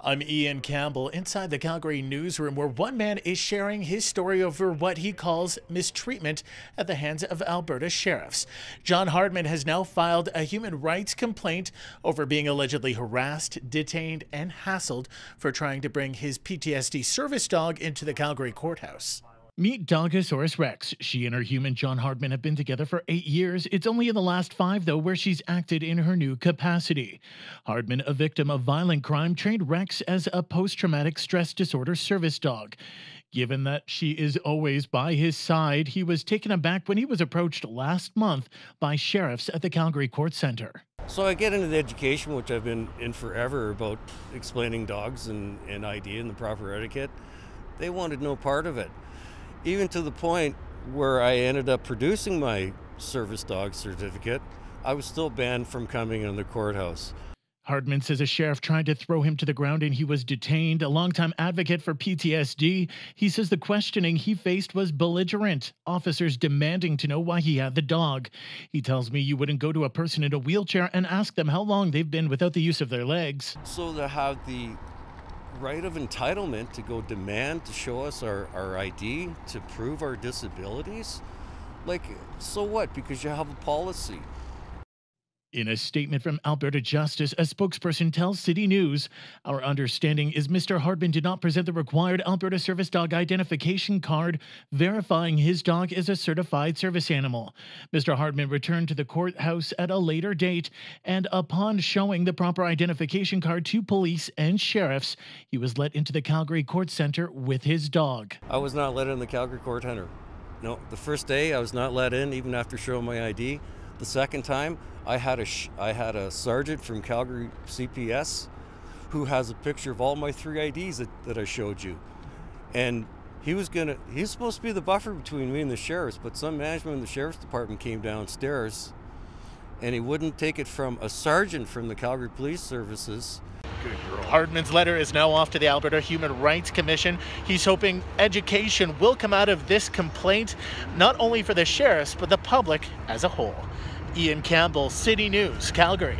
I'm Ian Campbell inside the Calgary newsroom, where one man is sharing his story over what he calls mistreatment at the hands of Alberta sheriffs. John Hardman has now filed a human rights complaint over being allegedly harassed, detained, and hassled for trying to bring his PTSD service dog into the Calgary courthouse. Meet Dogasaurus Rex. She and her human John Hardman have been together for 8 years. It's only in the last 5, though, where she's acted in her new capacity. Hardman, a victim of violent crime, trained Rex as a post-traumatic stress disorder service dog. Given that she is always by his side, he was taken aback when he was approached last month by sheriffs at the Calgary Court Centre. So I get into the education, which I've been in forever, about explaining dogs and ID and the proper etiquette. They wanted no part of it. Even to the point where I ended up producing my service dog certificate, I was still banned from coming in the courthouse. Hardman says a sheriff tried to throw him to the ground and he was detained. A longtime advocate for PTSD, he says the questioning he faced was belligerent, officers demanding to know why he had the dog. He tells me you wouldn't go to a person in a wheelchair and ask them how long they've been without the use of their legs. So to have the right of entitlement to go demand to show us our ID to prove our disabilities, like, so what? Because you have a policy. In a statement from Alberta Justice, a spokesperson tells City News, "Our understanding is Mr. Hardman did not present the required Alberta Service Dog Identification Card verifying his dog is a certified service animal. Mr. Hardman returned to the courthouse at a later date, and upon showing the proper identification card to police and sheriffs, he was let into the Calgary Court Centre with his dog." I was not let in the Calgary Court Centre. No, the first day I was not let in, even after showing my ID. The second time, I had a sergeant from Calgary CPS who has a picture of all my 3 IDs that I showed you. And he's supposed to be the buffer between me and the sheriffs, but some management in the sheriff's department came downstairs and he wouldn't take it from a sergeant from the Calgary Police Services. Hardman's letter is now off to the Alberta Human Rights Commission. He's hoping education will come out of this complaint, not only for the sheriffs, but the public as a whole. Ian Campbell, City News, Calgary.